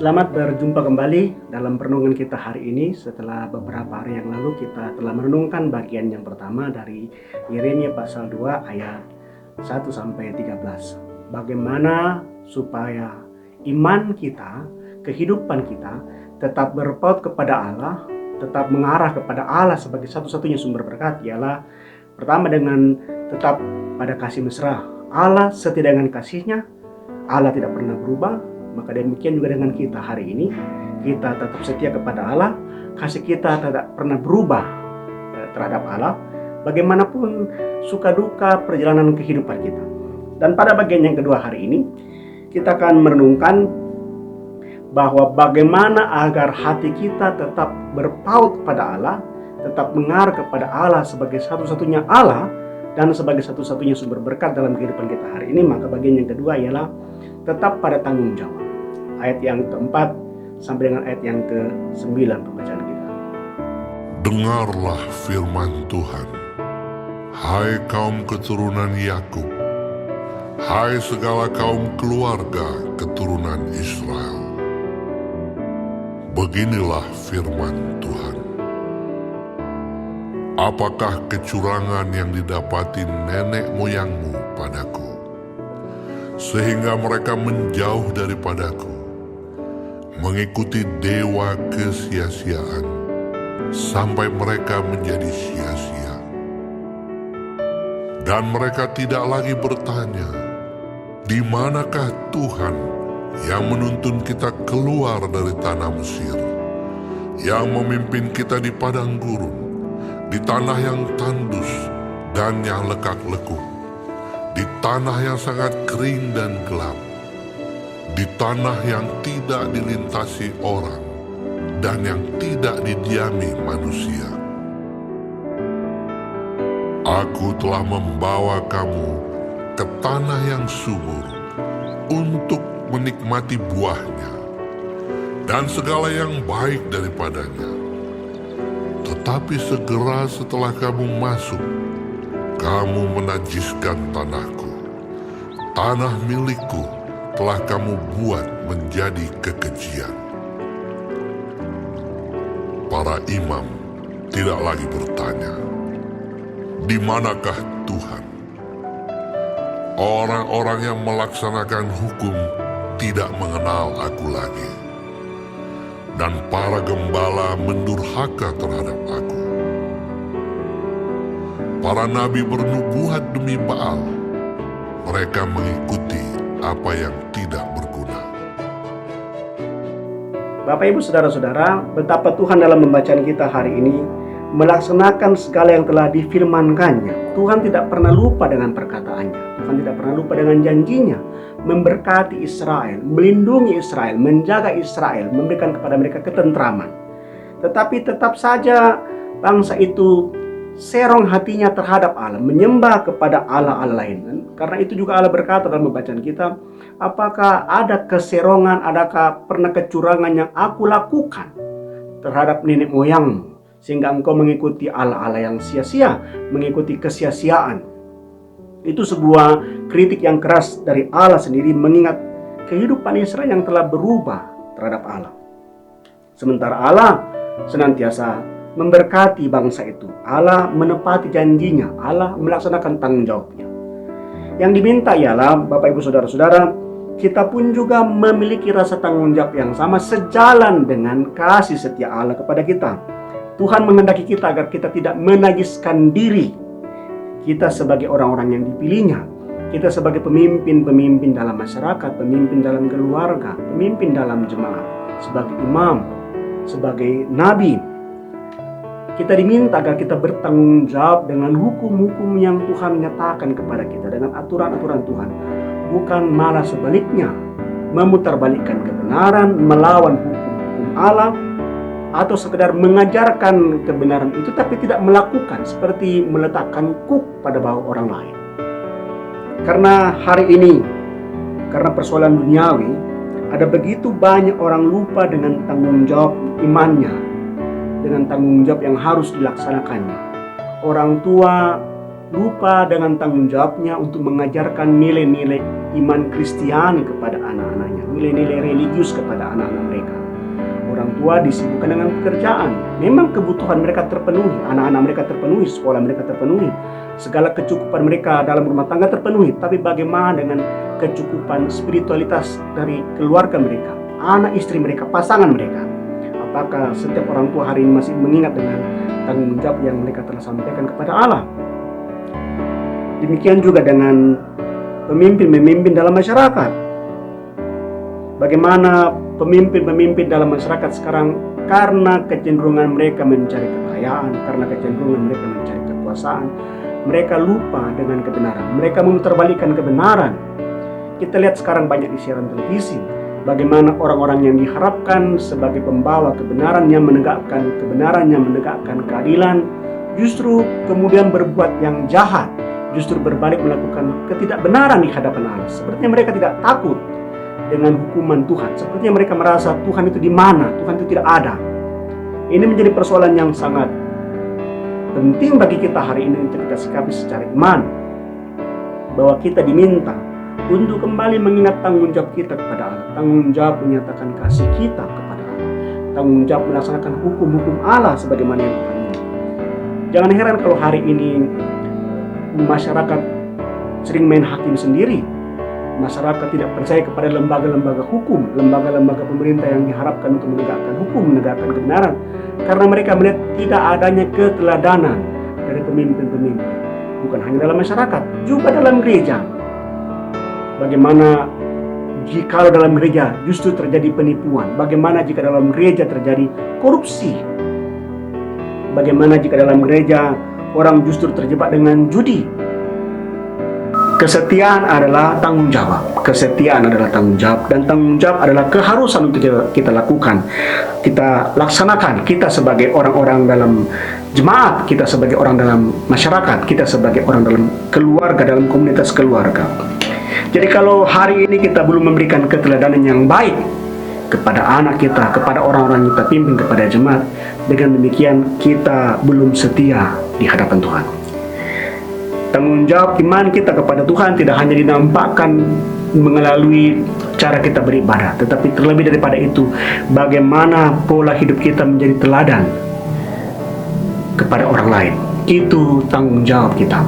Selamat berjumpa kembali dalam perenungan kita hari ini. Setelah beberapa hari yang lalu kita telah merenungkan bagian yang pertama dari Yeremia pasal 2 ayat 1 sampai 13. Bagaimana supaya iman kita, kehidupan kita tetap berpaut kepada Allah, tetap mengarah kepada Allah sebagai satu-satunya sumber berkat, ialah pertama dengan tetap pada kasih mesra. Allah setia dengan kasihnya, Allah tidak pernah berubah. Maka demikian juga dengan kita hari ini, kita tetap setia kepada Allah, kasih kita tidak pernah berubah terhadap Allah, bagaimanapun suka duka perjalanan kehidupan kita. Dan pada bagian yang kedua hari ini, kita akan merenungkan bahwa bagaimana agar hati kita tetap berpaut pada Allah, tetap mengarah kepada Allah sebagai satu-satunya Allah dan sebagai satu-satunya sumber berkat dalam kehidupan kita hari ini. Maka bagian yang kedua ialah tetap pada tanggung jawab. Ayat yang keempat sampai dengan ayat yang ke-9 pembacaan kita. Dengarlah firman Tuhan, hai kaum keturunan Yakub, hai segala kaum keluarga keturunan Israel. Beginilah firman Tuhan. Apakah kecurangan yang didapati nenek moyangmu padaku, sehingga mereka menjauh daripadaku, mengikuti dewa kesia-siaan, sampai mereka menjadi sia-sia. Dan mereka tidak lagi bertanya, di manakah Tuhan yang menuntun kita keluar dari tanah Mesir, yang memimpin kita di padang gurun, di tanah yang tandus dan yang lekak-lekuk, di tanah yang sangat kering dan gelap, di tanah yang tidak dilintasi orang dan yang tidak didiami manusia. Aku telah membawa kamu ke tanah yang subur untuk menikmati buahnya dan segala yang baik daripadanya. Tetapi segera setelah kamu masuk, kamu menajiskan tanahku. Tanah milikku telah kamu buat menjadi kekejian. Para imam tidak lagi bertanya, di manakah Tuhan? Orang-orang yang melaksanakan hukum tidak mengenal aku lagi. Dan para gembala mendurhaka terhadap aku. Para nabi bernubuat demi Baal. Mereka mengikuti apa yang tidak berguna. Bapak Ibu Saudara-saudara, betapa Tuhan dalam pembacaan kita hari ini melaksanakan segala yang telah difirmankannya. Tuhan tidak pernah lupa dengan perkataannya. Tuhan tidak pernah lupa dengan janjinya, memberkati Israel, melindungi Israel, menjaga Israel, memberikan kepada mereka ketentraman. Tetapi tetap saja bangsa itu serong hatinya terhadap Allah, menyembah kepada Allah-Allah lain. Karena itu juga Allah berkata dalam bacaan kita, apakah ada keserongan, adakah pernah kecurangan yang aku lakukan terhadap nenek moyangmu, sehingga engkau mengikuti Allah-Allah yang sia-sia, mengikuti kesia-siaan. Itu sebuah kritik yang keras dari Allah sendiri, mengingat kehidupan Israel yang telah berubah terhadap Allah. Sementara Allah senantiasa memberkati bangsa itu. Allah menepati janjinya. Allah melaksanakan tanggung jawabnya. Yang diminta ialah, Bapak Ibu Saudara-saudara, kita pun juga memiliki rasa tanggung jawab yang sama sejalan dengan kasih setia Allah kepada kita. Tuhan menghendaki kita agar kita tidak menajiskan diri. Kita sebagai orang-orang yang dipilihnya, kita sebagai pemimpin-pemimpin dalam masyarakat, pemimpin dalam keluarga, pemimpin dalam jemaat, sebagai imam, sebagai nabi, kita diminta agar kita bertanggung jawab dengan hukum-hukum yang Tuhan nyatakan kepada kita, dengan aturan-aturan Tuhan. Bukan malah sebaliknya, memutarbalikkan kebenaran, melawan hukum-hukum Allah, atau sekedar mengajarkan kebenaran itu tapi tidak melakukan, seperti meletakkan kuk pada bahu orang lain. Karena hari ini, karena persoalan duniawi, ada begitu banyak orang lupa dengan tanggung jawab imannya, dengan tanggung jawab yang harus dilaksanakannya. Orang tua lupa dengan tanggung jawabnya untuk mengajarkan nilai-nilai iman Kristiani kepada anak-anaknya, nilai-nilai religius kepada anak-anak mereka. Orang tua disibukkan dengan pekerjaan. Memang kebutuhan mereka terpenuhi, anak-anak mereka terpenuhi, sekolah mereka terpenuhi, segala kecukupan mereka dalam rumah tangga terpenuhi. Tapi bagaimana dengan kecukupan spiritualitas dari keluarga mereka, anak istri mereka, pasangan mereka? Apakah setiap orang tua hari ini masih mengingat dengan tanggung jawab yang mereka telah sampaikan kepada Allah? Demikian juga dengan pemimpin-pemimpin dalam masyarakat. Bagaimana pemimpin-pemimpin dalam masyarakat sekarang, karena kecenderungan mereka mencari kekayaan, karena kecenderungan mereka mencari kekuasaan, mereka lupa dengan kebenaran. Mereka memutarbalikkan kebenaran. Kita lihat sekarang banyak di siaran televisi, bagaimana orang-orang yang diharapkan sebagai pembawa kebenaran, yang menegakkan kebenaran, yang menegakkan keadilan, justru kemudian berbuat yang jahat, justru berbalik melakukan ketidakbenaran di hadapan Allah. Sepertinya mereka tidak takut dengan hukuman Tuhan. Sepertinya mereka merasa Tuhan itu di mana, Tuhan itu tidak ada. Ini menjadi persoalan yang sangat penting bagi kita hari ini untuk kita sikapi secara iman, bahwa kita diminta untuk kembali mengingat tanggung jawab kita kepada Allah, tanggung jawab menyatakan kasih kita kepada Allah, tanggung jawab melaksanakan hukum-hukum Allah sebagaimana yang Tuhan ingin. Jangan heran kalau hari ini masyarakat sering main hakim sendiri. Masyarakat tidak percaya kepada lembaga-lembaga hukum, lembaga-lembaga pemerintah yang diharapkan untuk menegakkan hukum, menegakkan kebenaran, karena mereka melihat tidak adanya keteladanan dari pemimpin-pemimpin. Bukan hanya dalam masyarakat, juga dalam gereja. Bagaimana jika dalam gereja justru terjadi penipuan? Bagaimana jika dalam gereja terjadi korupsi? Bagaimana jika dalam gereja orang justru terjebak dengan judi? Kesetiaan adalah tanggung jawab. Kesetiaan adalah tanggung jawab, dan tanggung jawab adalah keharusan untuk kita lakukan, kita laksanakan. Kita sebagai orang-orang dalam jemaat, kita sebagai orang dalam masyarakat, kita sebagai orang dalam keluarga, dalam komunitas keluarga. Jadi kalau hari ini kita belum memberikan keteladanan yang baik kepada anak kita, kepada orang-orang yang kita pimpin, kepada jemaat, dengan demikian kita belum setia di hadapan Tuhan. Tanggung jawab iman kita kepada Tuhan tidak hanya dinampakkan melalui cara kita beribadah, tetapi terlebih daripada itu, bagaimana pola hidup kita menjadi teladan kepada orang lain. Itu tanggung jawab kita.